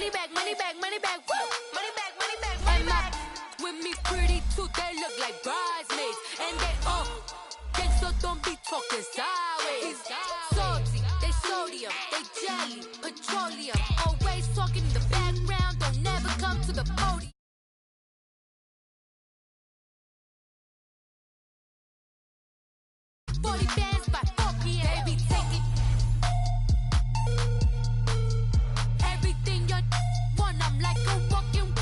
money back, money back, money back, woo! Money back, money back, money back. With me pretty too, they look like bridesmaids. And they all think so, don't be talking sideways. Salty, they sodium, they jelly, petroleum. Always talking in the background, don't never come to the podium. 40 bands by 4 p.m. They be taking everything you want. I'm like a walking.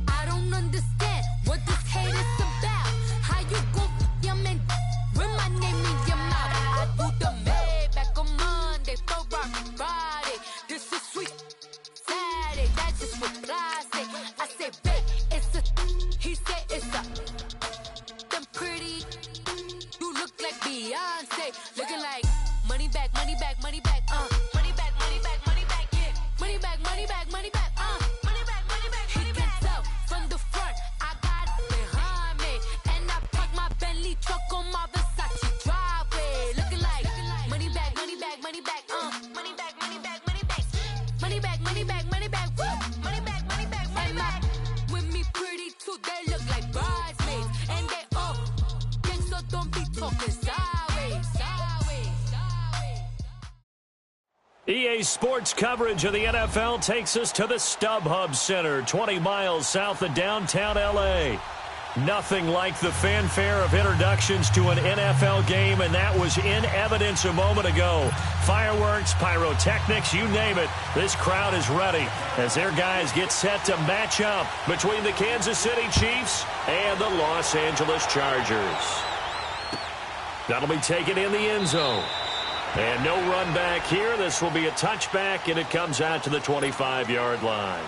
I don't understand what this hate is about. How you go your man with my name in your mouth? I do the Maybach on Monday, Ferrari Friday. This is sweet Saturday. That's just what I say. I say, babe, it's a. He said it's a. Them pretty. You look like Beyonce, looking like money back, money back, money back, money back, money back, money back, yeah, money back, money back, money back, money back, money back. He can tell from the front, I got it behind me, and I park my Bentley truck on my Versace driveway, looking like money back, money back, money back, money back, money back, money back, money back, money back, money back, woo, money back, money back, money back. With me pretty too, they look like bridesmaids, and they all. So don't be talking sideways. EA Sports coverage of the NFL takes us to the StubHub Center, 20 miles south of downtown L.A. Nothing like the fanfare of introductions to an NFL game, and that was in evidence a moment ago. Fireworks, pyrotechnics, you name it. This crowd is ready as their guys get set to match up between the Kansas City Chiefs and the Los Angeles Chargers. That'll be taken in the end zone. And no run back here. This will be a touchback, and it comes out to the 25-yard line.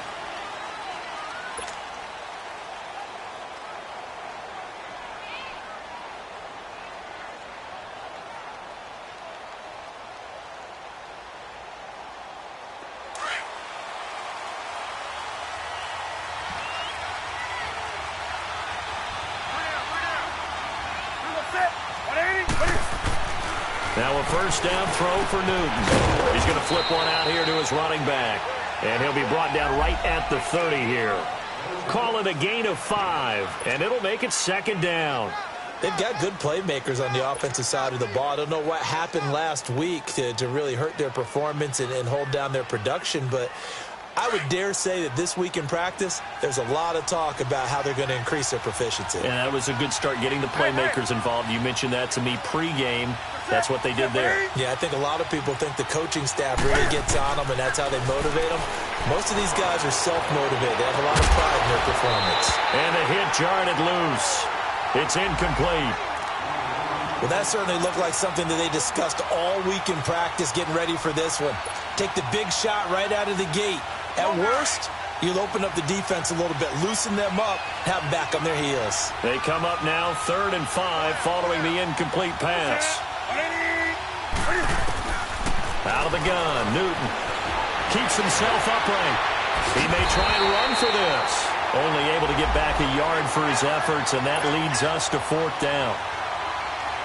Now a first down throw for Newton. He's going to flip one out here to his running back. And he'll be brought down right at the 30 here. Call it a gain of 5, and it'll make it second down. They've got good playmakers on the offensive side of the ball. I don't know what happened last week to really hurt their performance and hold down their production, but I would dare say that this week in practice, there's a lot of talk about how they're going to increase their proficiency. And that was a good start getting the playmakers involved. You mentioned that to me pregame. That's what they did there. Yeah, I think a lot of people think the coaching staff really gets on them, and that's how they motivate them. Most of these guys are self-motivated. They have a lot of pride in their performance. And a hit jarred it loose. It's incomplete. Well, that certainly looked like something that they discussed all week in practice getting ready for this one. Take the big shot right out of the gate. At worst, you'll open up the defense a little bit, loosen them up, have them back on their heels. They come up now 3rd and 5 following the incomplete pass. Out of the gun, Newton keeps himself upright. He may try and run for this. Only able to get back a yard for his efforts, and that leads us to 4th down.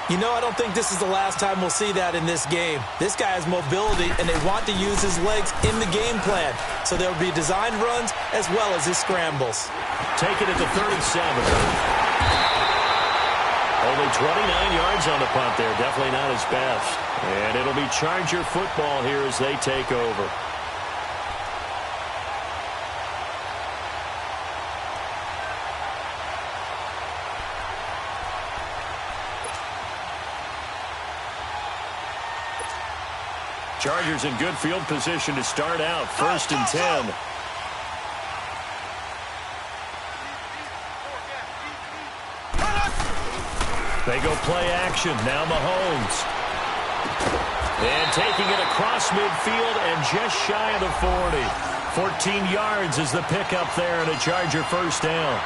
You know, I don't think this is the last time we'll see that in this game. This guy has mobility, and they want to use his legs in the game plan. So there will be designed runs as well as his scrambles. Take it at the 37. Only 29 yards on the punt there. Definitely not his best. And it'll be Charger football here as they take over. Chargers in good field position to start out. 1st and 10. They go play action. Now Mahomes. And taking it across midfield and just shy of the 40. 14 yards is the pickup there and a Charger first down.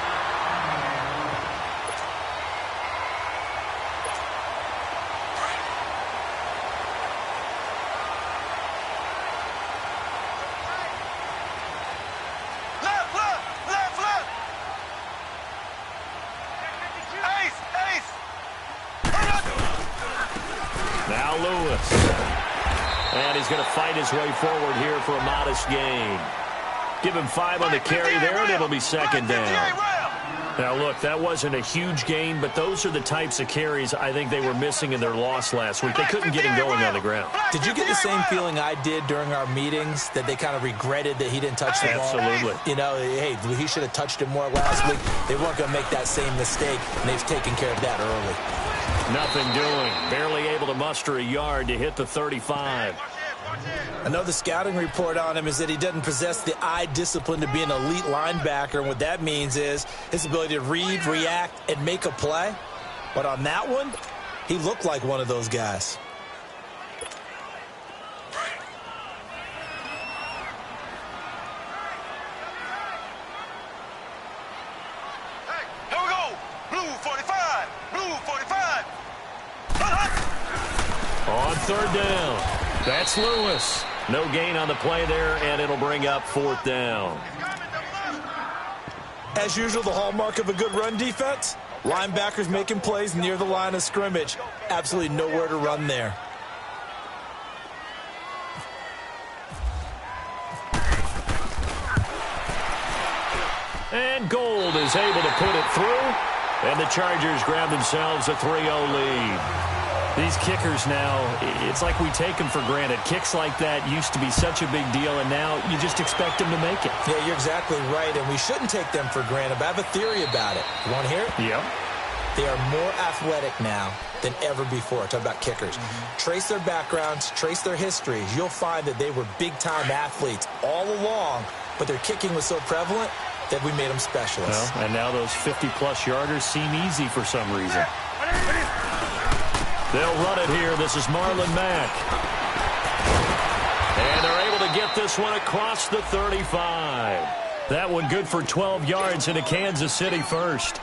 Now Lewis. And he's going to fight his way forward here for a modest gain. Give him 5 on the carry there, and it'll be second down. Now, look, that wasn't a huge gain, but those are the types of carries I think they were missing in their loss last week. They couldn't get him going on the ground. Did you get the same feeling I did during our meetings, that they kind of regretted that he didn't touch the ball? Absolutely. You know, hey, he should have touched it more last week. They weren't going to make that same mistake, and they've taken care of that early. Nothing doing. Barely able to muster a yard to hit the 35. Another scouting report on him is that he doesn't possess the eye discipline to be an elite linebacker, and what that means is his ability to read, react, and make a play. But on that one, he looked like one of those guys. Hey, here we go. Blue 45. Blue 45. On third down. That's Lewis. No gain on the play there, and it'll bring up fourth down. As usual, the hallmark of a good run defense, linebackers making plays near the line of scrimmage. Absolutely nowhere to run there. And Gold is able to put it through, and the Chargers grab themselves a 3-0 lead. These kickers now, it's like we take them for granted. Kicks like that used to be such a big deal, and now you just expect them to make it. Yeah, you're exactly right, and we shouldn't take them for granted, but I have a theory about it. You want to hear it? Yep. They are more athletic now than ever before. Talk about kickers. Trace their backgrounds, trace their histories. You'll find that they were big-time athletes all along, but their kicking was so prevalent that we made them specialists. Well, and now those 50-plus yarders seem easy for some reason. They'll run it here. This is Marlon Mack. And they're able to get this one across the 35. That one good for 12 yards into Kansas City first.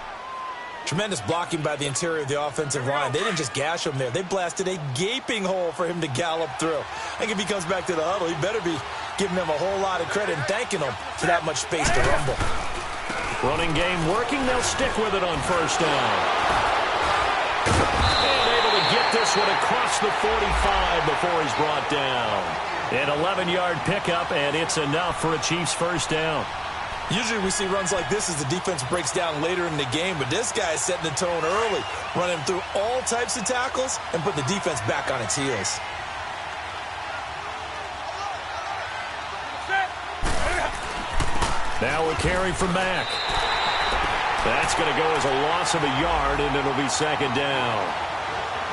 Tremendous blocking by the interior of the offensive line. They didn't just gash him there. They blasted a gaping hole for him to gallop through. I think if he comes back to the huddle, he better be giving them a whole lot of credit and thanking them for that much space to rumble. Running game working. They'll stick with it on first down. Get this one across the 45 before he's brought down. An 11-yard pickup, and it's enough for a Chiefs first down. Usually we see runs like this as the defense breaks down later in the game, but this guy is setting the tone early, running through all types of tackles and putting the defense back on its heels. Now a carry from Mack. That's going to go as a loss of a yard, and it'll be second down.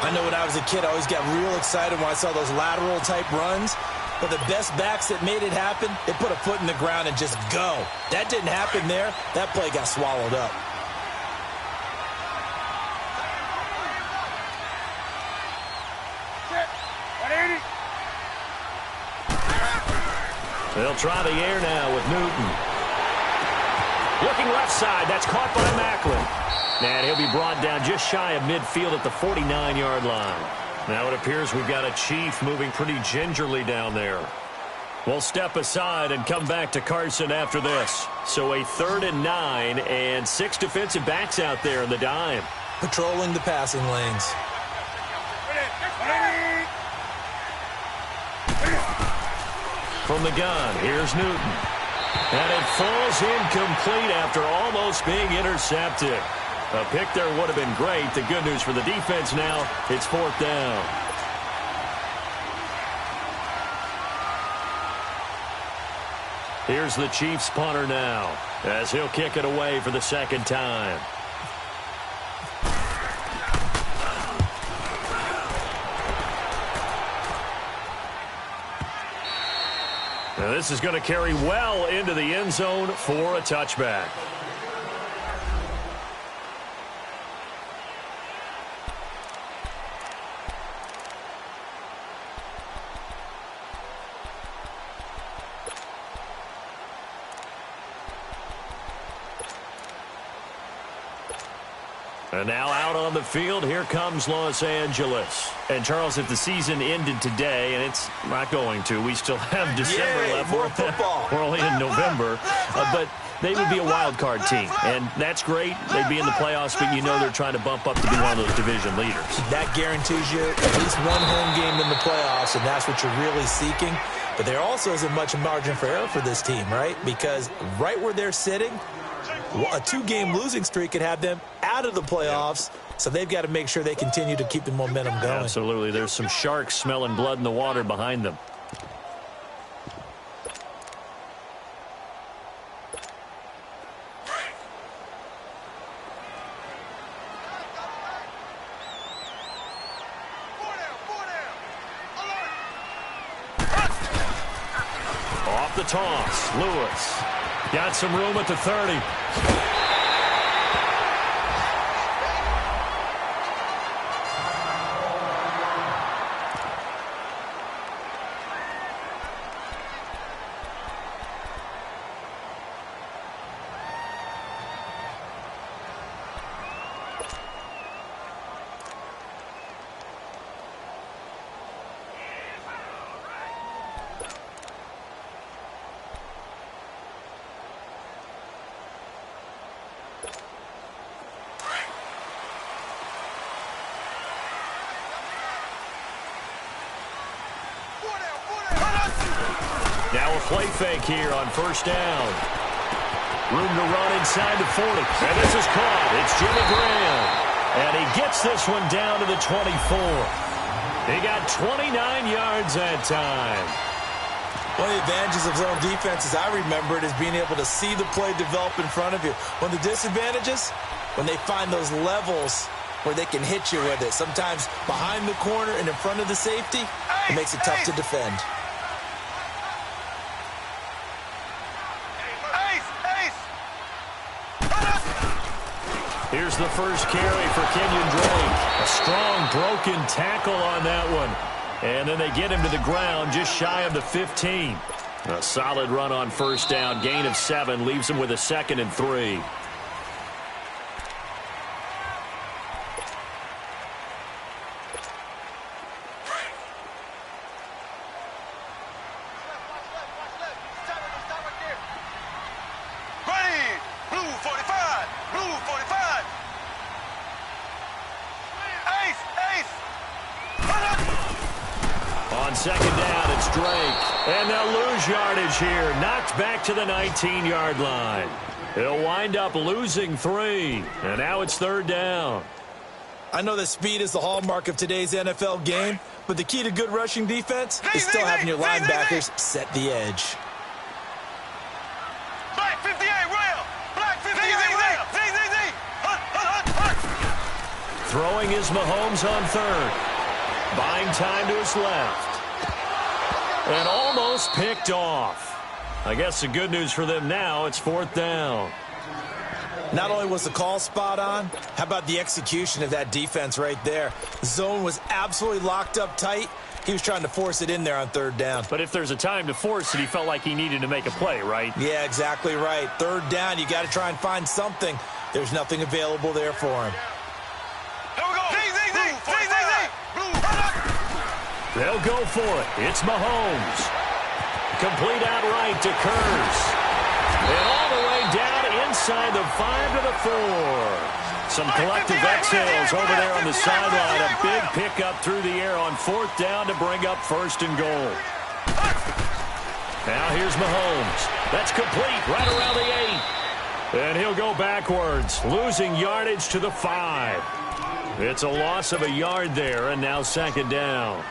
I know when I was a kid, I always got real excited when I saw those lateral-type runs. But the best backs that made it happen, they put a foot in the ground and just go. That didn't happen there. That play got swallowed up. They'll try the air now with Newton. Looking left side. That's caught by Macklin. And he'll be brought down just shy of midfield at the 49-yard line. Now it appears we've got a Chief moving pretty gingerly down there. We'll step aside and come back to Carson after this. So a 3rd and 9 and 6 defensive backs out there in the dime. Patrolling the passing lanes. From the gun, here's Newton. And it falls incomplete after almost being intercepted. A pick there would have been great. The good news for the defense now, it's 4th down. Here's the Chiefs punter now, as he'll kick it away for the second time. Now this is going to carry well into the end zone for a touchback. And now out on the field, here comes Los Angeles. And, Charles, if the season ended today, and it's not going to, we still have December left. More football. We're only in November. But they would be a wild card team, and that's great. They'd be in the playoffs, but you know they're trying to bump up to be one of those division leaders. That guarantees you at least one home game in the playoffs, and that's what you're really seeking. But there also isn't much margin for error for this team, right? Because right where they're sitting, a 2-game losing streak could have them out of the playoffs. So they've got to make sure they continue to keep the momentum going. Absolutely. There's some sharks smelling blood in the water behind them. Off the toss, Lewis. Got some room at the 30. Now a play fake here on first down. Room to run inside the 40. And this is caught. It's Jimmy Graham. And he gets this one down to the 24. He got 29 yards that time. One of the advantages of zone defense, as I remember it, is being able to see the play develop in front of you. One of the disadvantages, when they find those levels where they can hit you with it. Sometimes behind the corner and in front of the safety, it makes it tough to defend. Here's the first carry for Kenyon Drake. A strong broken tackle on that one. And then they get him to the ground just shy of the 15. A solid run on first down. Gain of 7 leaves him with a 2nd and 3. Second down, it's Drake. And they'll lose yardage here. Knocked back to the 19-yard line. He'll wind up losing 3. And now it's 3rd down. I know that speed is the hallmark of today's NFL game, but the key to good rushing defense is still having your linebackers set the edge. Black 58, rail. Black 58, rail. Throwing is Mahomes on 3rd. Buying time to his left. And almost picked off. I guess the good news for them now, it's 4th down. Not only was the call spot on, how about the execution of that defense right there? The zone was absolutely locked up tight. He was trying to force it in there on 3rd down. But if there's a time to force it, he felt like he needed to make a play, right? Yeah, exactly right. 3rd down, you got to try and find something. There's nothing available there for him. Here we go. They'll go for it. It's Mahomes. Complete outright to Kurz. And all the way down inside the 5 to the 4. Some collective exhales over there on the sideline. A big pickup through the air on 4th down to bring up 1st and goal. Now here's Mahomes. That's complete right around the 8. And he'll go backwards, losing yardage to the 5. It's a loss of a yard there, and now 2nd down.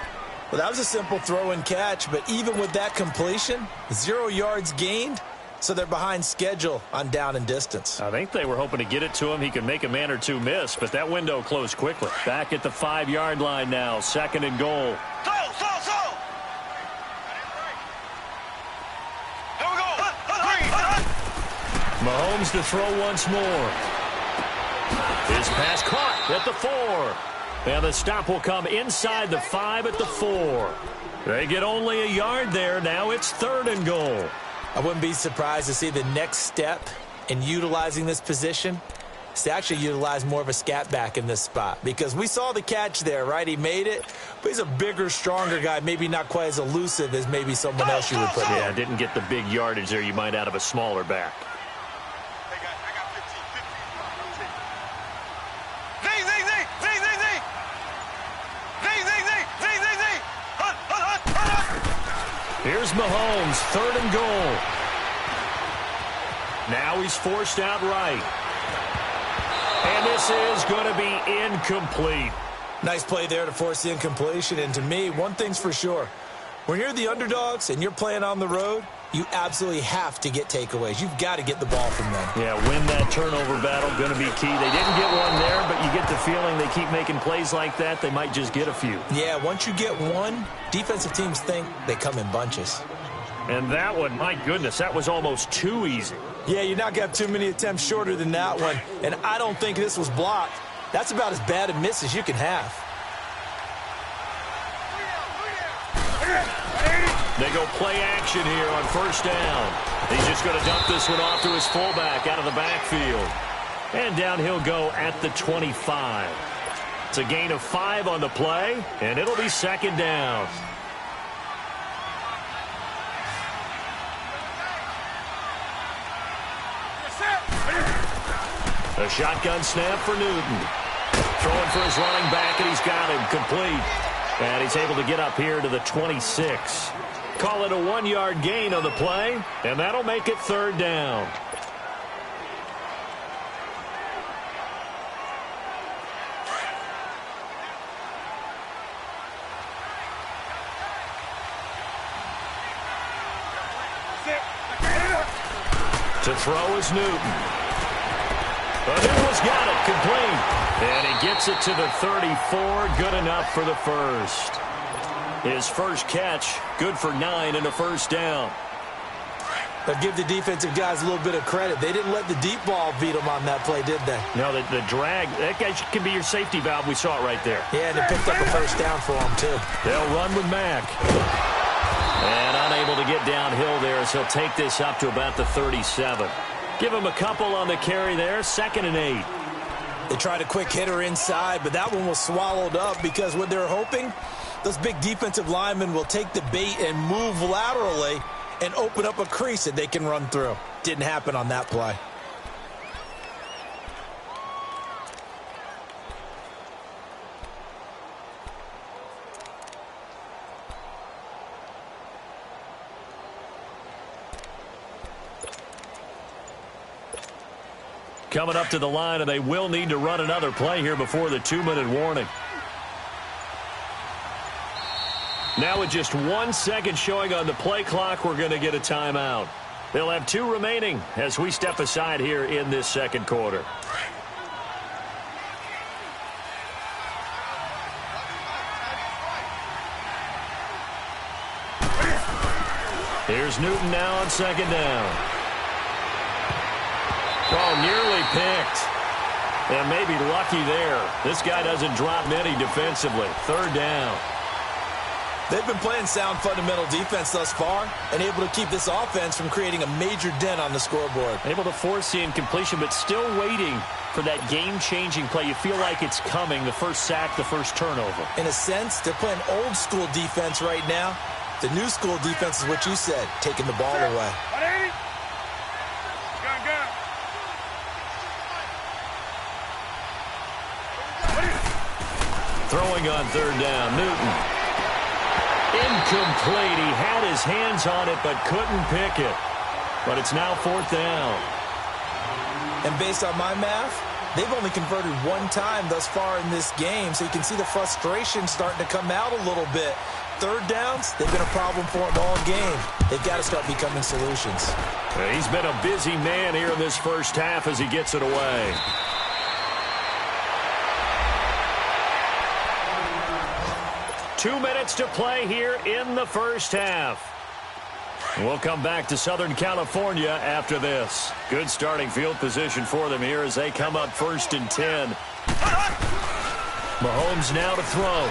Well, that was a simple throw and catch, but even with that completion, 0 yards gained, so they're behind schedule on down and distance. I think they were hoping to get it to him. He could make a man or two miss, but that window closed quickly. Back at the 5-yard line now, 2nd and goal. Here we go. Mahomes to throw once more. His pass caught at the 4. And the stop will come inside the 5 at the 4. They get only a yard there. Now it's 3rd and goal. I wouldn't be surprised to see the next step in utilizing this position is to actually utilize more of a scat back in this spot. Because we saw the catch there, right? He made it, but he's a bigger, stronger guy, maybe not quite as elusive as maybe someone else you would put in. Yeah, didn't get the big yardage there you might out of a smaller back. Here's Mahomes, 3rd and goal. Now he's forced out right. And this is going to be incomplete. Nice play there to force the incompletion. And to me, one thing's for sure. When you're the underdogs and you're playing on the road, you absolutely have to get takeaways. You've got to get the ball from them. Yeah, win that turnover battle, going to be key. They didn't get one there, but you get the feeling they keep making plays like that, they might just get a few. Yeah, once you get one, defensive teams think they come in bunches. And that one, my goodness, that was almost too easy. Yeah, you're not going to have too many attempts shorter than that one. And I don't think this was blocked. That's about as bad a miss as you can have. They go play action here on 1st down. He's just going to dump this one off to his fullback out of the backfield. And down he'll go at the 25. It's a gain of 5 on the play, and it'll be 2nd down. A shotgun snap for Newton. Throwing for his running back, and he's got him complete. And he's able to get up here to the 26. Call it a 1-yard gain on the play, and that'll make it 3rd down. To throw is Newton. But Newton's got it complete. And he gets it to the 34. Good enough for the first. His first catch, good for 9 and a 1st down. But give the defensive guys a little bit of credit. They didn't let the deep ball beat them on that play, did they? No, the drag, that guy can be your safety valve. We saw it right there. Yeah, and they picked up a 1st down for him, too. They'll run with Mack. And unable to get downhill there as he'll take this up to about the 37. Give him a couple on the carry there, 2nd and 8. They tried a quick hitter inside, but that one was swallowed up because what they're hoping, those big defensive linemen will take the bait and move laterally and open up a crease that they can run through. Didn't happen on that play. Coming up to the line, and they will need to run another play here before the 2-minute warning. Now with just 1 second showing on the play clock, we're going to get a timeout. They'll have 2 remaining as we step aside here in this 2nd quarter. Here's Newton now on 2nd down. Oh, nearly picked. And maybe lucky there. This guy doesn't drop many defensively. 3rd down. They've been playing sound fundamental defense thus far and able to keep this offense from creating a major dent on the scoreboard. Able to force the incompletion, but still waiting for that game-changing play. You feel like it's coming, the first sack, the first turnover. In a sense, they're playing old-school defense right now. The new school defense is what you said, taking the ball away. Throwing on 3rd down, Newton. Incomplete. He had his hands on it, but couldn't pick it. But it's now 4th down. And based on my math, they've only converted 1 time thus far in this game, so you can see the frustration starting to come out a little bit. 3rd downs, they've been a problem for them all game. They've got to start becoming solutions. He's been a busy man here in this first half as he gets it away. Two minutes to play here in the first half. We'll come back to Southern California after this. Good starting field position for them here as they come up 1st and 10. Mahomes now to throw.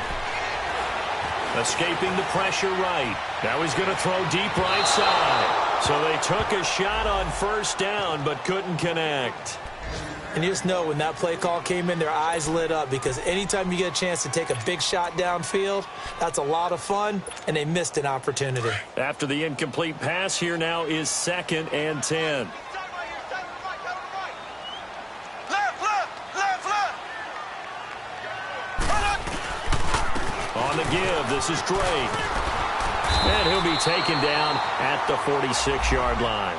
Escaping the pressure right. Now he's going to throw deep right side. So they took a shot on 1st down but couldn't connect. And you just know when that play call came in, their eyes lit up because anytime you get a chance to take a big shot downfield, that's a lot of fun, and they missed an opportunity. After the incomplete pass, here now is 2nd and 10. On the give, this is Drake. And he'll be taken down at the 46-yard line.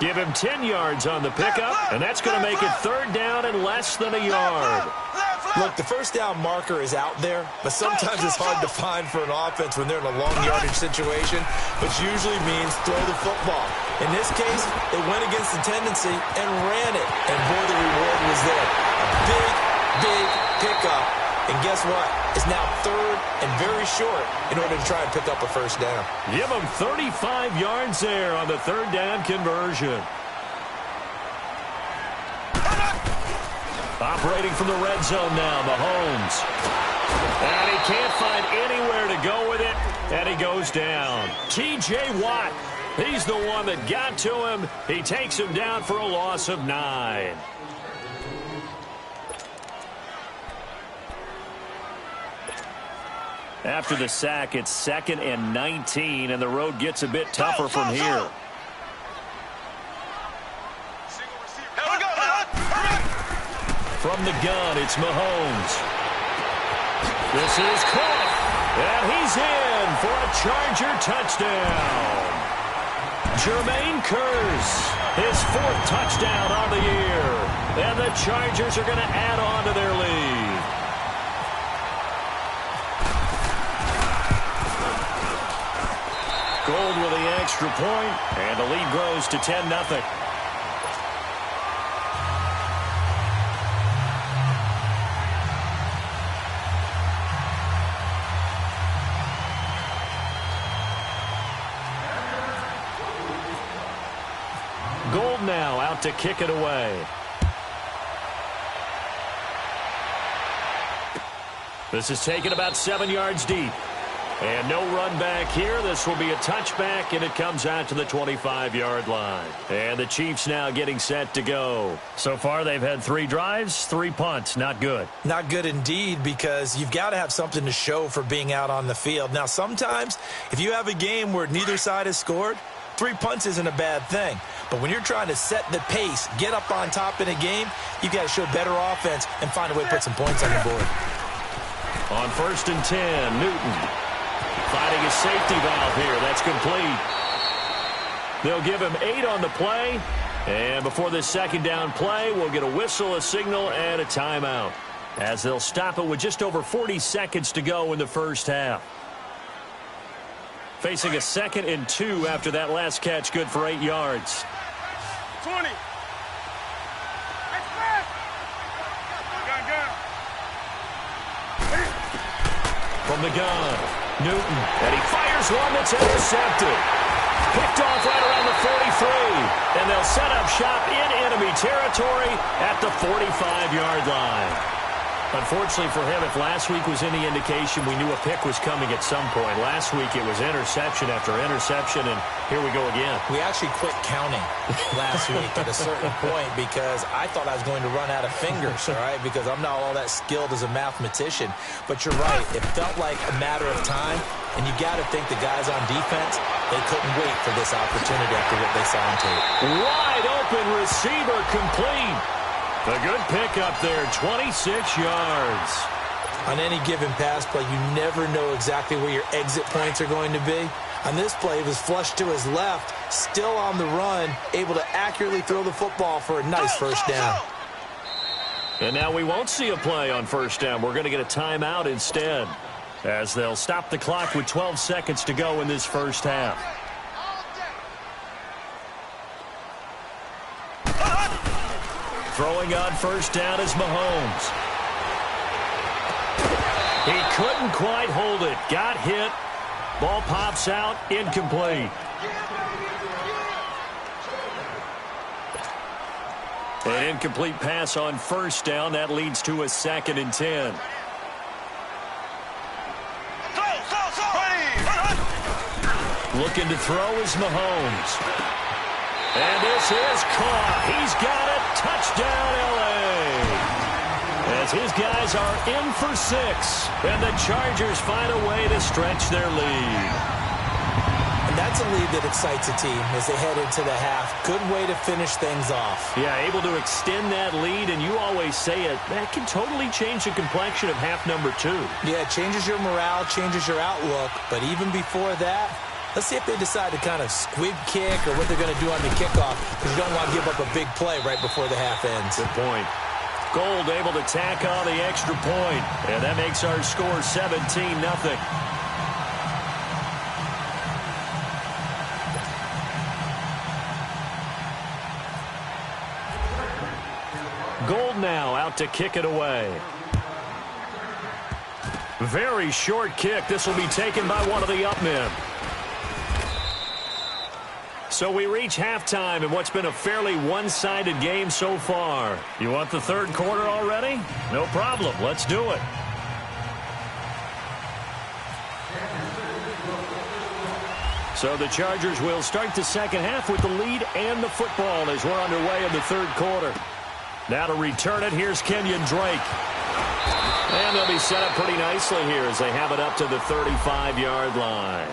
Give him 10 yards on the pickup, and that's going to make it third down and less than a yard. Look, the first down marker is out there, but sometimes it's hard to find for an offense when they're in a long yardage situation, which usually means throw the football. In this case, they went against the tendency and ran it, and boy, the reward was there. A big, big pickup, and guess what? It's now third and very short in order to try and pick up a first down. Give them 35 yards there on the third down conversion. Operating from the red zone now, Mahomes. And he can't find anywhere to go with it, and he goes down. T.J. Watt, he's the one that got to him. He takes him down for a loss of 9. After the sack, it's 2nd and 19, and the road gets a bit tougher from here. From the gun, it's Mahomes. This is caught, and he's in for a Charger touchdown. Jermaine Kearse, his 4th touchdown on the year, and the Chargers are going to add on to their lead. Gold with the extra point, and the lead grows to 10-0. Gold now out to kick it away. This is taken about 7 yards deep. And no run back here. This will be a touchback, and it comes out to the 25-yard line. And the Chiefs now getting set to go. So far, they've had 3 drives, 3 punts. Not good. Not good indeed, because you've got to have something to show for being out on the field. Now, sometimes, if you have a game where neither side has scored, 3 punts isn't a bad thing. But when you're trying to set the pace, get up on top in a game, you've got to show better offense and find a way to put some points on the board. On 1st and 10, Newton. Finding a safety valve here. That's complete. They'll give him 8 on the play. And before this second down play, we'll get a whistle, a signal, and a timeout, as they'll stop it with just over 40 seconds to go in the first half. Facing a 2nd and 2 after that last catch, good for 8 yards. 20. From the gun, Newton, and he fires one that's intercepted. Picked off right around the 43, and they'll set up shop in enemy territory at the 45-yard line. Unfortunately for him, if last week was any indication, we knew a pick was coming at some point. Last week it was interception after interception, and here we go again. We actually quit counting last week at a certain point because I thought I was going to run out of fingers, all right, because I'm not all that skilled as a mathematician. But you're right. It felt like a matter of time, and you got to think the guys on defense, they couldn't wait for this opportunity after what they saw on tape. Wide open receiver complete. A good pickup there, 26 yards. On any given pass play, you never know exactly where your exit points are going to be. On this play, it was flushed to his left, still on the run, able to accurately throw the football for a nice first down. And now we won't see a play on first down. We're going to get a timeout instead, as they'll stop the clock with 12 seconds to go in this first half. Throwing on first down is Mahomes. He couldn't quite hold it. Got hit. Ball pops out. Incomplete. An incomplete pass on first down. That leads to a 2nd and 10. Looking to throw is Mahomes. And this is caught. He's got it. Touchdown, L.A. As his guys are in for 6. And the Chargers find a way to stretch their lead. And that's a lead that excites a team as they head into the half. Good way to finish things off. Yeah, able to extend that lead, and you always say it, that can totally change the complexion of half number 2. Yeah, it changes your morale, changes your outlook. But even before that, Let's see if they decide to kind of squib kick or what they're going to do on the kickoff, because you don't want to give up a big play right before the half ends. Good point. Gold able to tack on the extra point, and that makes our score 17-0. Gold now out to kick it away. Very short kick. This will be taken by one of the up men. So we reach halftime in what's been a fairly one-sided game so far. You want the third quarter already? No problem. Let's do it. So the Chargers will start the second half with the lead and the football as we're underway in the third quarter. Now to return it, here's Kenyon Drake. And they'll be set up pretty nicely here as they have it up to the 35-yard line.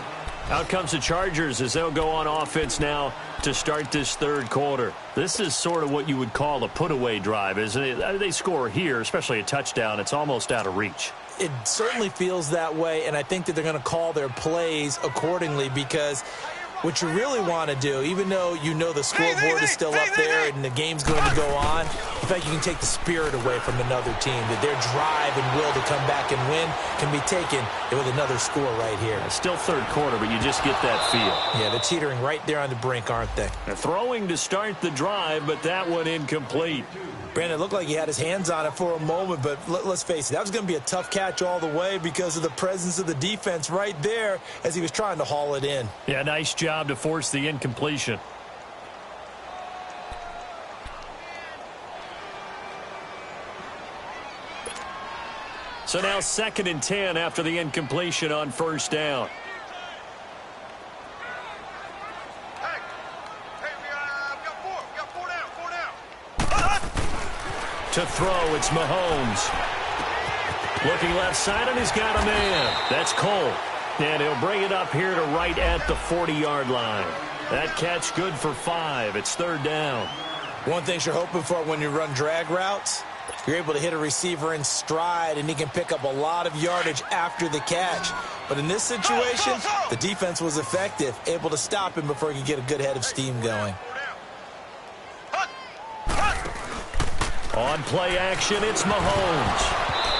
Out comes the Chargers as they'll go on offense now to start this third quarter. This is sort of what you would call a put-away drive, isn't it? They score here, especially a touchdown. It's almost out of reach. It certainly feels that way, and I think that they're going to call their plays accordingly, because what you really want to do, even though you know the scoreboard is still up there and the game's going to go on, in fact, you can take the spirit away from another team, that their drive and will to come back and win can be taken with another score right here. It's still third quarter, but you just get that feel. Yeah, they're teetering right there on the brink, aren't they? They're throwing to start the drive, but that one incomplete. Brandon, it looked like he had his hands on it for a moment, but let's face it, that was going to be a tough catch all the way because of the presence of the defense right there as he was trying to haul it in. Yeah, nice job to force the incompletion. So now 2nd and 10 after the incompletion on first down. To throw, it's Mahomes. Looking left side, and he's got a man. That's Cole. And he'll bring it up here to right at the 40-yard line. That catch good for 5. It's third down. One thing you're hoping for when you run drag routes, you're able to hit a receiver in stride, and he can pick up a lot of yardage after the catch. But in this situation, the defense was effective, able to stop him before he could get a good head of steam going. On play action, it's Mahomes.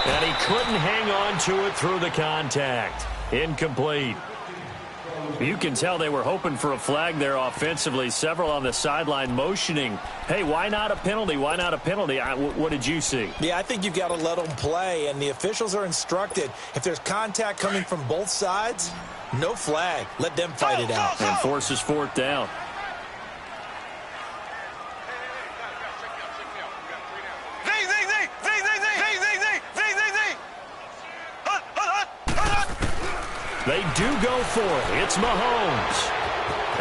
And he couldn't hang on to it through the contact. Incomplete. You can tell they were hoping for a flag there offensively. Several on the sideline motioning, hey, why not a penalty? Why not a penalty? What did you see? Yeah, I think you've got to let them play, and the officials are instructed. If there's contact coming from both sides, no flag. Let them fight it out. And forces fourth down. They do go for it. It's Mahomes.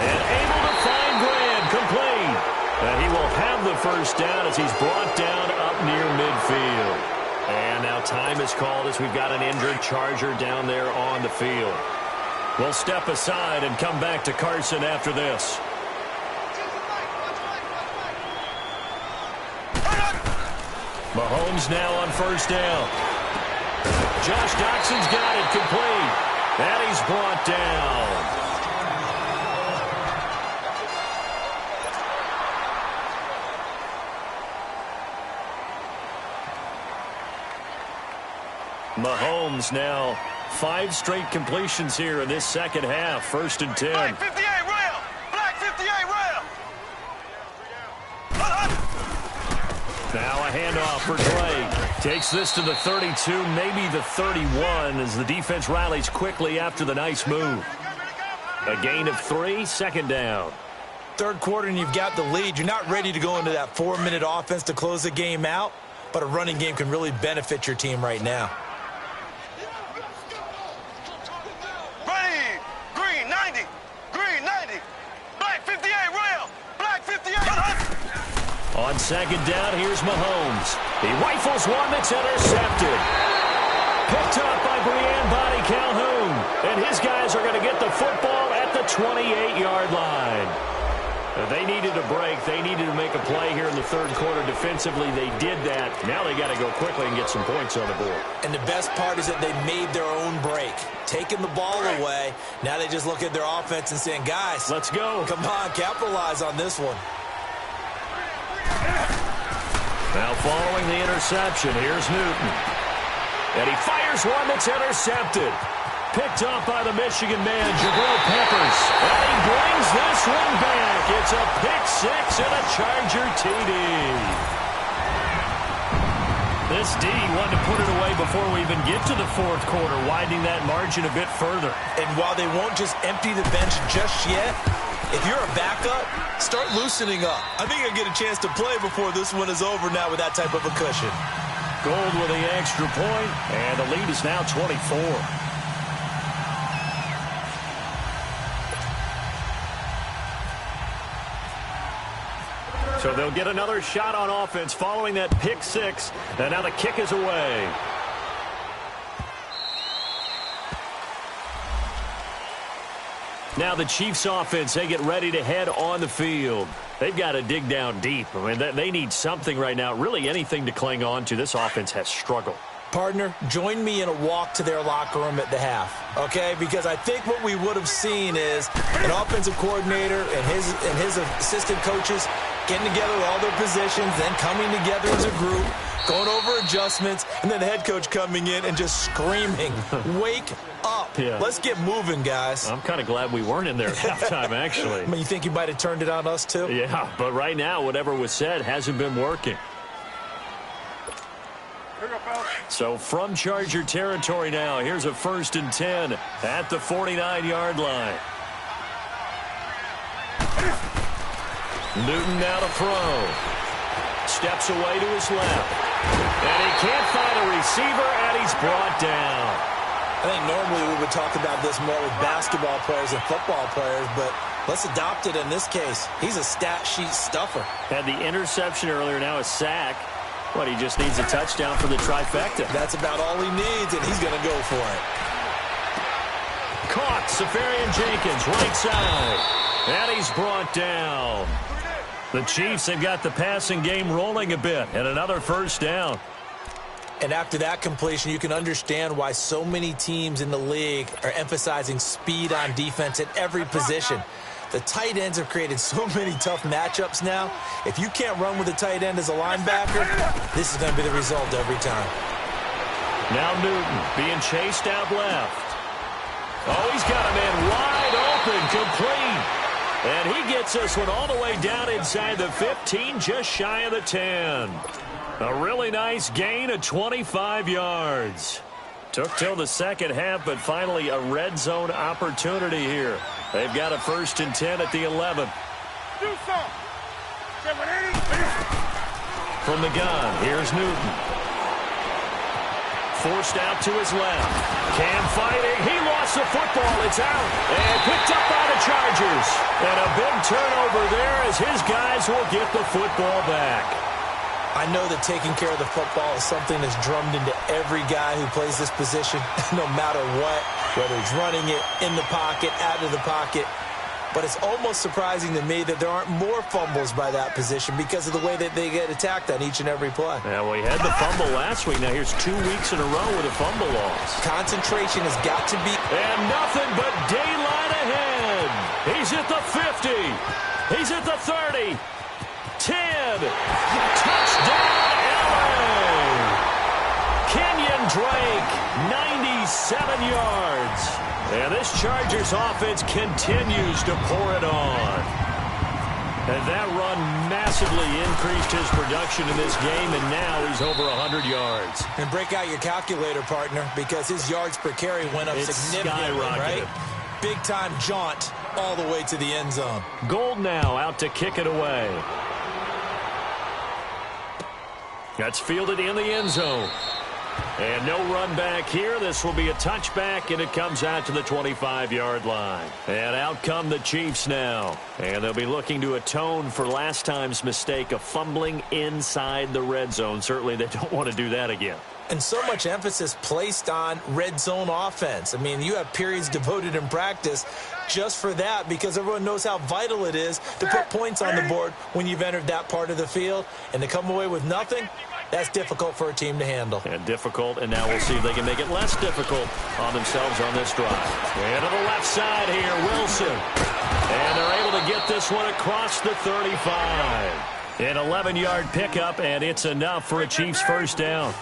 And able to find Graham, complete. And he will have the first down as he's brought down up near midfield. And now time is called as we've got an injured Charger down there on the field. We'll step aside and come back to Carson after this. Mahomes now on first down. Josh Doxson's got it, complete. And he's brought down. Mahomes now 5 straight completions here in this second half. 1st and 10. Black 58 rail. Black 58 rail. Now a handoff for Drake. Takes this to the 32, maybe the 31, as the defense rallies quickly after the nice move. A gain of 3, 2nd down. Third quarter, and you've got the lead. You're not ready to go into that 4-minute offense to close the game out, but a running game can really benefit your team right now. Ready. Green 90. Green 90. Black 58 rail. Black 58. On 2nd down, here's Mahomes. He rifles one that's intercepted. Picked up by Brian Bonnie Calhoun. And his guys are going to get the football at the 28-yard line. They needed a break. They needed to make a play here in the third quarter. Defensively, they did that. Now they got to go quickly and get some points on the board. And the best part is that they made their own break. Taking the ball away. Now they just look at their offense and saying, guys, let's go. Come on, capitalize on this one. Now following the interception, here's Newton. And he fires one that's intercepted. Picked up by the Michigan man, Jabril Peppers. And he brings this one back. It's a pick six and a Charger TD. This D wanted to put it away before we even get to the fourth quarter, widening that margin a bit further. And while they won't just empty the bench just yet, if you're a backup, start loosening up. I think you'll get a chance to play before this one is over now with that type of a cushion. Gold with the extra point, and the lead is now 24. So they'll get another shot on offense following that pick six. And now the kick is away. Now the Chiefs offense, they get ready to head on the field. They've got to dig down deep. I mean, they need something right now, really anything to cling on to. This offense has struggled. Partner, join me in a walk to their locker room at the half, okay? Because I think what we would have seen is an offensive coordinator and his assistant coaches getting together all their positions, then coming together as a group, going over adjustments, and then the head coach coming in and just screaming, wake up. Yeah. Let's get moving, guys. I'm kind of glad we weren't in there at halftime, actually. I mean, you think you might have turned it on us, too? Yeah, but right now, whatever was said hasn't been working. So from Charger territory now, here's a 1st and 10 at the 49-yard line. Newton now to throw. Steps away to his left. And he can't find a receiver, and he's brought down. I think normally we would talk about this more with basketball players and football players, but let's adopt it in this case. He's a stat sheet stuffer. Had the interception earlier, now a sack. But he just needs a touchdown for the trifecta. That's about all he needs, and he's going to go for it. Caught, Safarian Jenkins, right side. And he's brought down. The Chiefs have got the passing game rolling a bit, and another 1st down. And after that completion, you can understand why so many teams in the league are emphasizing speed on defense at every position. The tight ends have created so many tough matchups now. If you can't run with a tight end as a linebacker, this is going to be the result every time. Now Newton being chased out left. Oh, he's got a man wide open, complete. And he gets this one all the way down inside the 15, just shy of the 10. A really nice gain of 25 yards. Took till the second half, but finally a red zone opportunity here. They've got a 1st and 10 at the 11. From the gun, here's Newton. Forced out to his left. Cam fighting. He lost the football. It's out. And picked up by the Chargers. And a big turnover there as his guys will get the football back. I know that taking care of the football is something that's drummed into every guy who plays this position, no matter what, whether he's running it, in the pocket, out of the pocket. But it's almost surprising to me that there aren't more fumbles by that position because of the way that they get attacked on each and every play. Yeah, we had the fumble last week. Now here's 2 weeks in a row with a fumble loss. Concentration has got to be... And nothing but daylight ahead. He's at the 50. He's at the 30. 10. Touchdown, LA. Kenyon Drake, 97 yards. And this Chargers offense continues to pour it on. And that run massively increased his production in this game, and now he's over 100 yards. And break out your calculator, partner, because his yards per carry went up significantly, right? Big-time jaunt all the way to the end zone. Gold now out to kick it away. That's fielded in the end zone. And no run back here. This will be a touchback, and it comes out to the 25-yard line. And out come the Chiefs now. And they'll be looking to atone for last time's mistake of fumbling inside the red zone. Certainly they don't want to do that again. And so much emphasis placed on red zone offense. I mean, you have periods devoted in practice just for that because everyone knows how vital it is to put points on the board when you've entered that part of the field. And to come away with nothing, that's difficult for a team to handle. And difficult, and now we'll see if they can make it less difficult on themselves on this drive. And to the left side here, Wilson. And they're able to get this one across the 35. An 11-yard pickup, and it's enough for a Chiefs first down.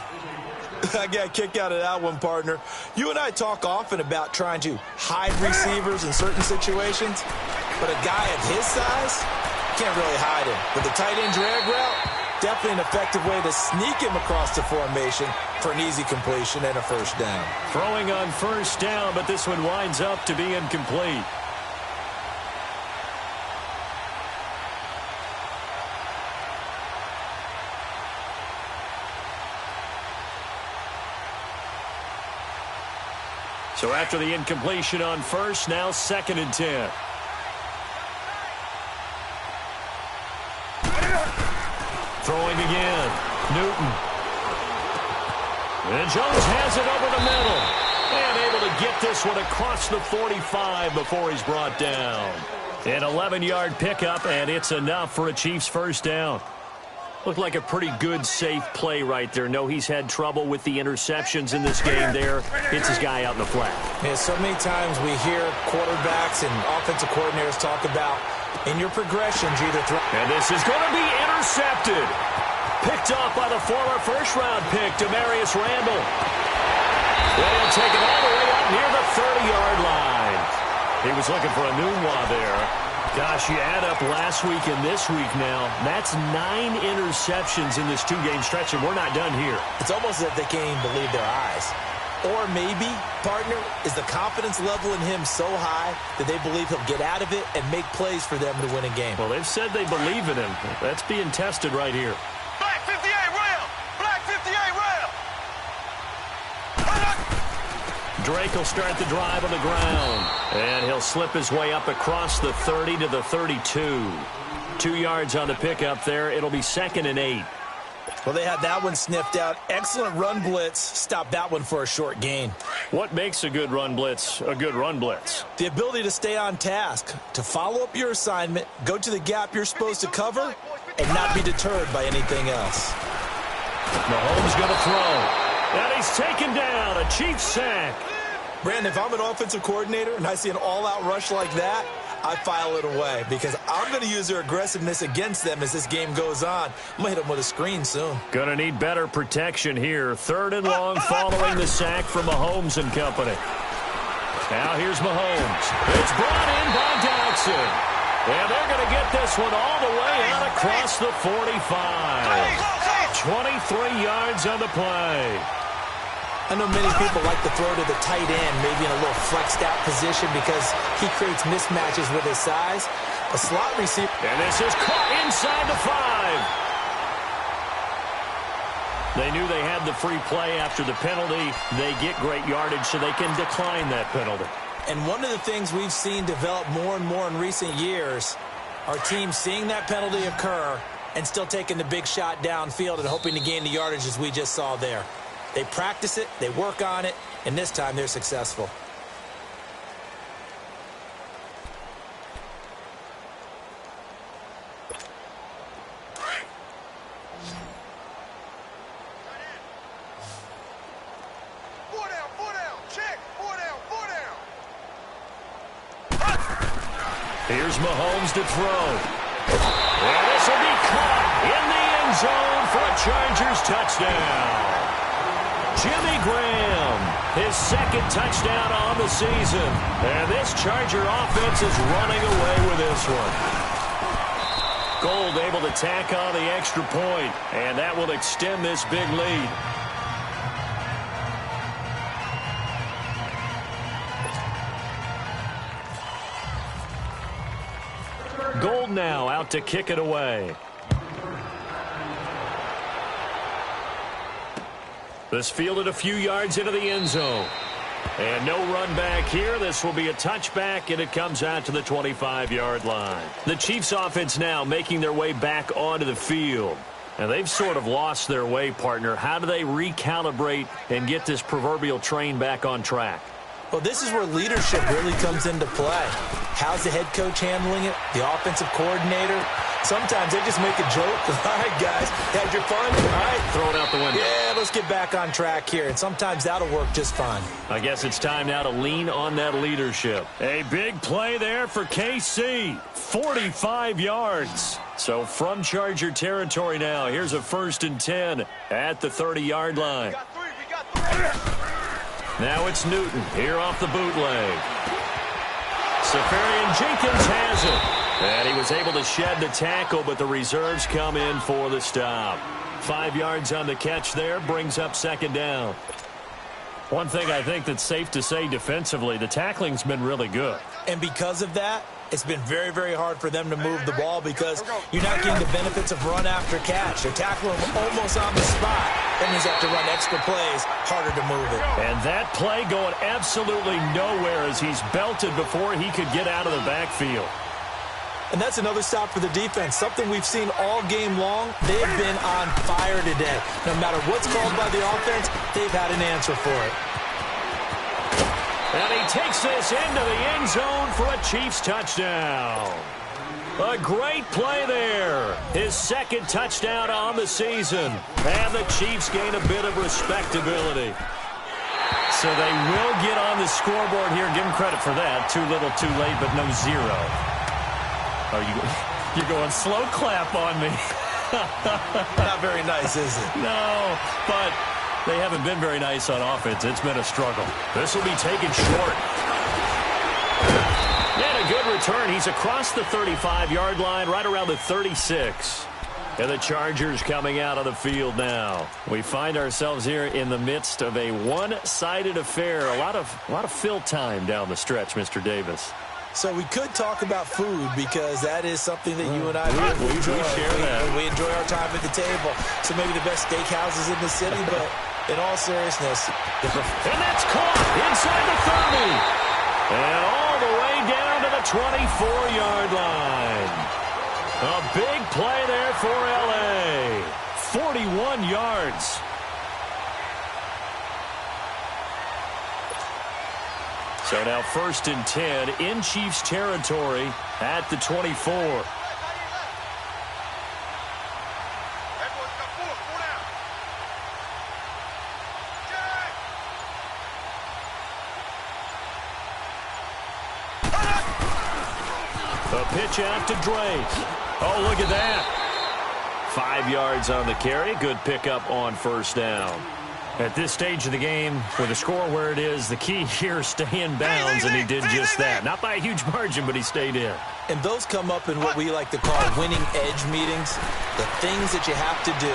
I got a kick out of that one, partner. You and I talk often about trying to hide receivers in certain situations, but a guy of his size can't really hide him. With the tight end drag route, definitely an effective way to sneak him across the formation for an easy completion and a first down. Throwing on first down, but this one winds up to be incomplete. So after the incompletion on first, now 2nd and 10. Throwing again. Newton. And Jones has it over the middle. And able to get this one across the 45 before he's brought down. An 11-yard pickup, and it's enough for a Chiefs first down. Looked like a pretty good, safe play right there. No, he's had trouble with the interceptions in this game there. Hits his guy out in the flat. Yeah, so many times we hear quarterbacks and offensive coordinators talk about in your progressions, either throw. And this is going to be intercepted. Picked off by the former first-round pick, Demarius Randall. Well, he'll take it all the way up near the 30-yard line. He was looking for a Nunwa there. Gosh, you add up last week and this week now, that's 9 interceptions in this 2-game stretch, and we're not done here. It's almost as if they can't even believe their eyes. Or maybe, partner, is the confidence level in him so high that they believe he'll get out of it and make plays for them to win a game. Well, they've said they believe in him. That's being tested right here. Black 58 rail! Black 58 rail! Drake will start the drive on the ground. And he'll slip his way up across the 30 to the 32. 2 yards on the pickup there. It'll be 2nd and 8. Well, they had that one sniffed out. Excellent run blitz. Stop that one for a short gain. What makes a good run blitz a good run blitz? The ability to stay on task, to follow up your assignment, go to the gap you're supposed to cover, and not be deterred by anything else. Mahomes going to throw. And he's taken down. A Chiefs sack. Brandon, if I'm an offensive coordinator and I see an all-out rush like that, I file it away because I'm going to use their aggressiveness against them as this game goes on. I'm going to hit them with a screen soon. Going to need better protection here. 3rd and long following the sack from Mahomes and company. Now here's Mahomes. It's brought in by Dodson. And they're going to get this one all the way out across the 45. 23 yards on the play. I know many people like to throw to the tight end, maybe in a little flexed out position because he creates mismatches with his size. A slot receiver. And this is caught inside the 5. They knew they had the free play after the penalty. They get great yardage so they can decline that penalty. And one of the things we've seen develop more and more in recent years are teams seeing that penalty occur and still taking the big shot downfield and hoping to gain the yardage as we just saw there. They practice it, they work on it, and this time they're successful. Four down, check, four down. Here's Mahomes to throw. And this will be caught in the end zone for a Chargers touchdown. Jimmy Graham, his 2nd touchdown on the season. And this Charger offense is running away with this one. Gold able to tack on the extra point, and that will extend this big lead. Gold now out to kick it away. This fielded a few yards into the end zone. And no run back here. This will be a touchback, and it comes out to the 25-yard line. The Chiefs offense now making their way back onto the field. And they've sort of lost their way, partner. How do they recalibrate and get this proverbial train back on track? Well, this is where leadership really comes into play. How's the head coach handling it? The offensive coordinator? Sometimes they just make a joke. All right, guys, had your fun? All right. Throw it out the window. Yeah, let's get back on track here. And sometimes that'll work just fine. I guess it's time now to lean on that leadership. A big play there for KC. 45 yards. So from Charger territory now, here's a 1st and 10 at the 30-yard line. We got three. Now it's Newton here off the bootleg. Safarian Jenkins has it. And he was able to shed the tackle, but the reserves come in for the stop. 5 yards on the catch there, brings up 2nd down. One thing I think that's safe to say defensively, the tackling's been really good. And because of that, it's been very, very hard for them to move the ball because you're not getting the benefits of run after catch. They're tackling them almost on the spot. That means they have to run extra plays, harder to move it. And that play going absolutely nowhere as he's belted before he could get out of the backfield. And that's another stop for the defense, something we've seen all game long. They've been on fire today. No matter what's called by the offense, they've had an answer for it. And he takes this into the end zone for a Chiefs touchdown. A great play there. His 2nd touchdown on the season. And the Chiefs gain a bit of respectability. So they will get on the scoreboard here. Give them credit for that. Too little, too late, but no zero. Oh, you're going slow clap on me. Not very nice, is it? No, but they haven't been very nice on offense. It's been a struggle. This will be taken short. And a good return. He's across the 35-yard line, right around the 36. And the Chargers coming out of the field now. We find ourselves here in the midst of a one-sided affair. A lot of fill time down the stretch, Mr. Davis. So we could talk about food because that is something that you and I we enjoy. share that. We enjoy our time at the table. So maybe the best steakhouses in the city, but in all seriousness. And that's caught inside the 30. And all the way down to the 24-yard line. A big play there for L.A. 41 yards. So now 1st and 10 in Chiefs territory at the 24. A pitch out to Drake. Oh, look at that. 5 yards on the carry. Good pickup on 1st down. At this stage of the game, with the score where it is, the key here is stay in bounds, and he did just that. Not by a huge margin, but he stayed in. And those come up in what we like to call winning edge meetings. The things that you have to do,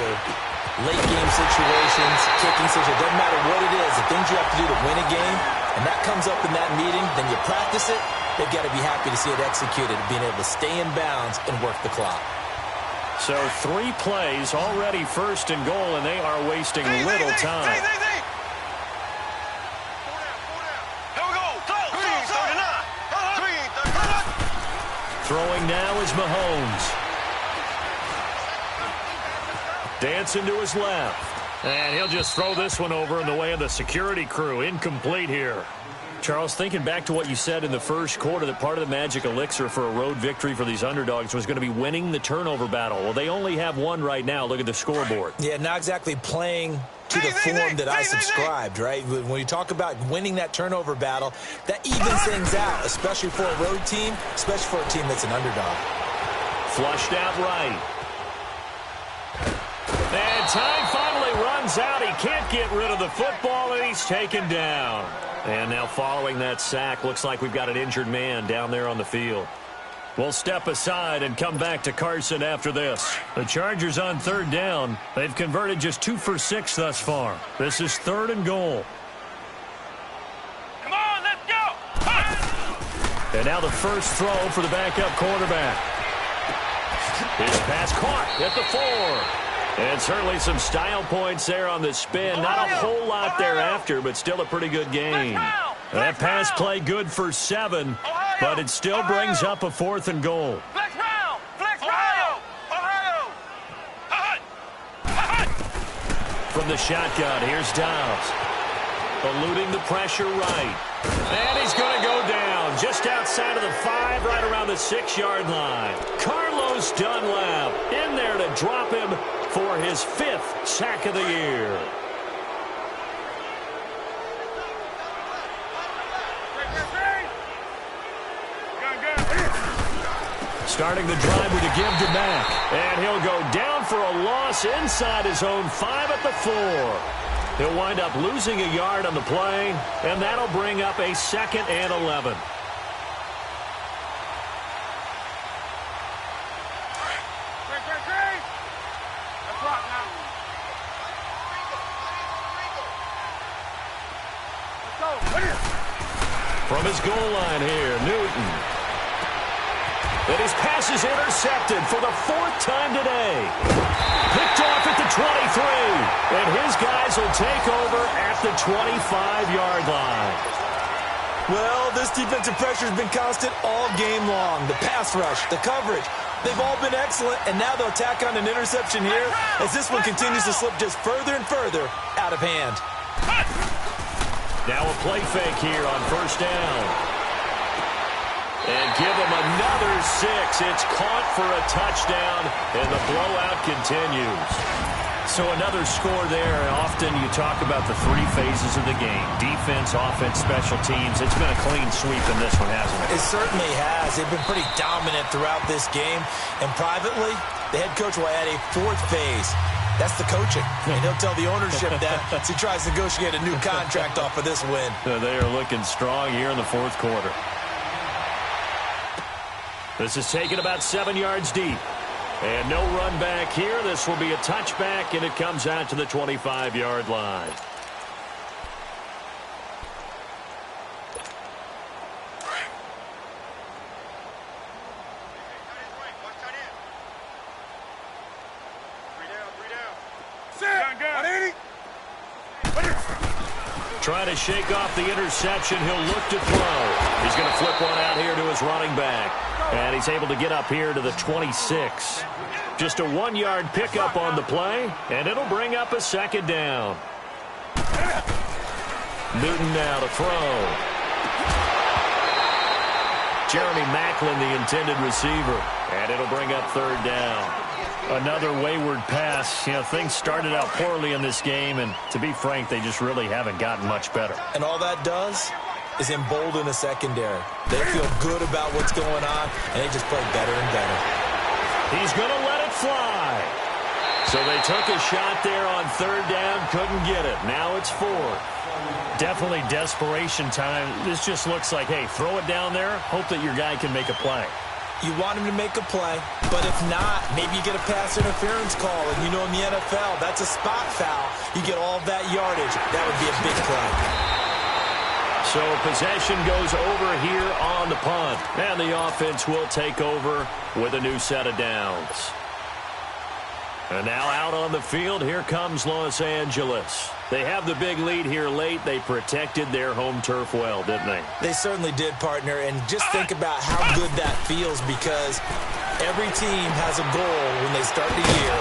late game situations, kicking situations, doesn't matter what it is, the things you have to do to win a game, and that comes up in that meeting, then you practice it, they've got to be happy to see it executed, being able to stay in bounds and work the clock. So 3 plays, already 1st and goal, and they are wasting little time. Here we go. Throwing now is Mahomes. Dancing to his left. And he'll just throw this one over in the way of the security crew. Incomplete here. Charles, thinking back to what you said in the first quarter, that part of the magic elixir for a road victory for these underdogs was going to be winning the turnover battle. Well, they only have one right now. Look at the scoreboard. Yeah, not exactly playing to the form that I subscribed, right? When you talk about winning that turnover battle, that evens things out, especially for a road team, especially for a team that's an underdog. Flushed out right. And time finally runs out. He can't get rid of the football, and he's taken down. And now following that sack, looks like we've got an injured man down there on the field. We'll step aside and come back to Carson after this. The Chargers on 3rd down. They've converted just 2 for 6 thus far. This is 3rd and goal. Come on, let's go. And now the first throw for the backup quarterback. His pass caught at the 4. And certainly some style points there on the spin. Not a whole lot thereafter, but still a pretty good game. That pass play good for 7, but it still brings up a 4th and goal. Flex round. Flex Ohio. Ohio. from the shotgun. Here's Dobbs. Eluding the pressure right. And he's going to go down just outside of the 5, right around the 6-yard line. Carlos Dunlap in there to drop him for his 5th sack of the year. Starting the drive with a give to Mack. And he'll go down for a loss inside his own 5 at the 4. He'll wind up losing a yard on the play, and that'll bring up a 2nd and 11. From his goal line here, Newton. And his pass is intercepted for the 4th time today. Picked off at the 23. And his guys will take over at the 25-yard line. Well, this defensive pressure has been constant all game long. The pass rush, the coverage, they've all been excellent. And now they'll tack on an interception here as this one continues to slip just further and further out of hand. Now a play fake here on 1st down. And give him another 6. It's caught for a touchdown, and the blowout continues. So another score there. Often you talk about the 3 phases of the game. Defense, offense, special teams. It's been a clean sweep in this one, hasn't it? It certainly has. They've been pretty dominant throughout this game. And privately, the head coach will add a 4th phase. That's the coaching. And he'll tell the ownership that as he tries to negotiate a new contract off of this win. They are looking strong here in the 4th quarter. This is taken about 7 yards deep. And no run back here. This will be a touchback, and it comes out to the 25-yard line. Trying to shake off the interception. He'll look to throw. He's going to flip one out here to his running back. And he's able to get up here to the 26. Just a 1-yard pickup on the play, and it'll bring up a 2nd down. Newton now to throw. Jeremy Maclin, the intended receiver. And it'll bring up 3rd down. Another wayward pass. You know, things started out poorly in this game, and to be frank, they just really haven't gotten much better. And all that does is embolden the secondary. They feel good about what's going on, and they just play better and better. He's going to let it fly. So they took a shot there on 3rd down, couldn't get it. Now it's 4th. Definitely desperation time. This just looks like, hey, throw it down there, hope that your guy can make a play. You want him to make a play, but if not, maybe you get a pass interference call. And you know in the NFL, that's a spot foul. You get all of that yardage. That would be a big play. So possession goes over here on the punt. And the offense will take over with a new set of downs. And now out on the field, here comes Los Angeles. They have the big lead here late. They protected their home turf well, didn't they? They certainly did, partner. And just think about how good that feels, because every team has a goal when they start the year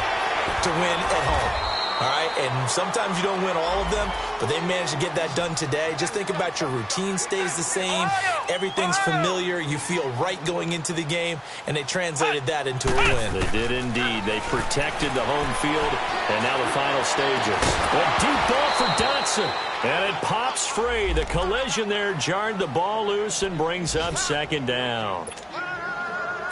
to win at home. All right, and sometimes you don't win all of them, but they managed to get that done today. Just think about your routine stays the same. Everything's familiar. You feel right going into the game, and they translated that into a win. They did indeed. They protected the home field, and now the final stages. A deep ball for Dotson, and it pops free. The collision there jarred the ball loose and brings up 2nd down.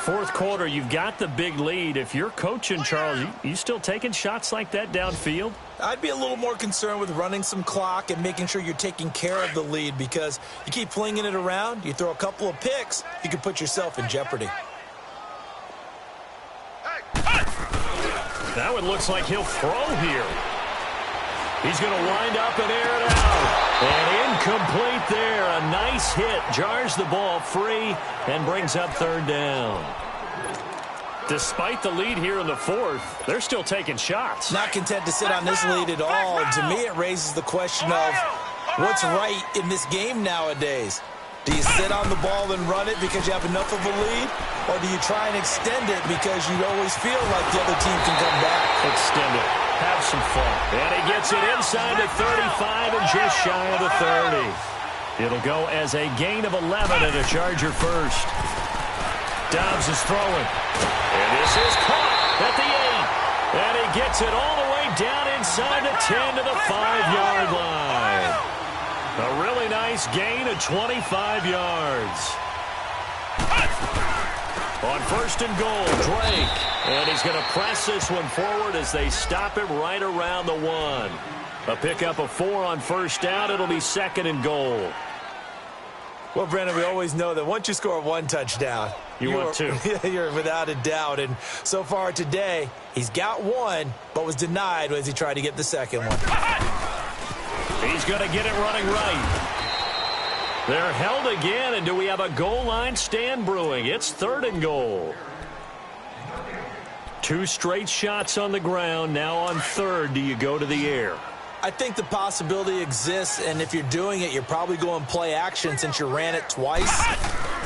4th quarter, you've got the big lead. If you're coaching, Charles, you still taking shots like that downfield? I'd be a little more concerned with running some clock and making sure you're taking care of the lead, because you keep flinging it around, you throw a couple of picks, you can put yourself in jeopardy. That one looks like he'll throw here. He's going to wind up and air it out. And incomplete there. A nice hit. Jars the ball free and brings up 3rd down. Despite the lead here in the 4th, they're still taking shots. Not content to sit on this lead at all. And to me, it raises the question of what's right in this game nowadays. Do you sit on the ball and run it because you have enough of a lead? Or do you try and extend it because you always feel like the other team can come back? Extend it. Have some fun. And he gets it inside the 35 and just shy of the 30. It'll go as a gain of 11 and a Charger first. Dobbs is throwing. And this is caught at the 8. And he gets it all the way down inside the 10 to the 5-yard line. A really nice gain of 25 yards. On first and goal, Drake. And he's going to press this one forward as they stop him right around the 1. A pickup of 4 on first down. It'll be second and goal. Well, Brandon, we always know that once you score 1 touchdown, want 2. You're without a doubt. And so far today, he's got 1, but was denied as he tried to get the second one. He's going to get it running right. They're held again, and do we have a goal line stand brewing? It's third and goal. 2 straight shots on the ground. Now on third, do you go to the air? I think the possibility exists, and if you're doing it, you're probably going play action since you ran it twice.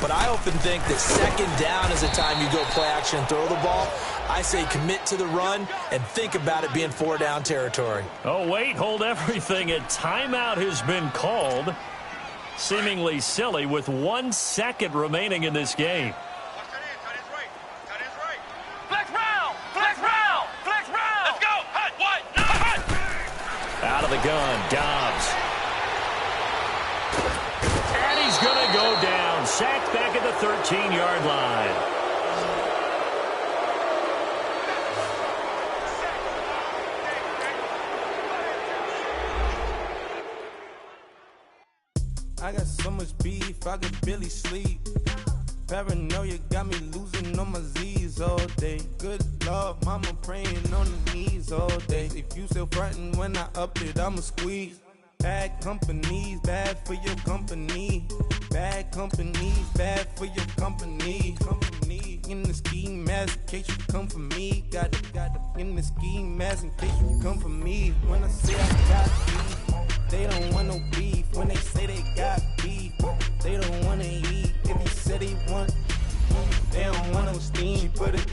But I often think that second down is the time you go play action and throw the ball. I say commit to the run and think about it being 4-down territory. Oh, wait, hold everything. A timeout has been called. Seemingly silly with 1 second remaining in this game. Out of the gun, Dobbs. And he's going to go down. Sacked back at the 13-yard line. I got so much beef, I could barely sleep. Paranoia got me losing on my Z's all day. Good Lord, mama praying on the knees all day. If you still frontin' when I up it, I'ma squeeze. Bad companies, bad for your company. Bad companies, bad for your company. Company in the ski mask in case you come for me. Got it in the ski mask in case you come for me. When I say I got beef, they don't want no beef. When they say they got beef, they don't wanna eat. If you said they want, they don't want no steam. She put it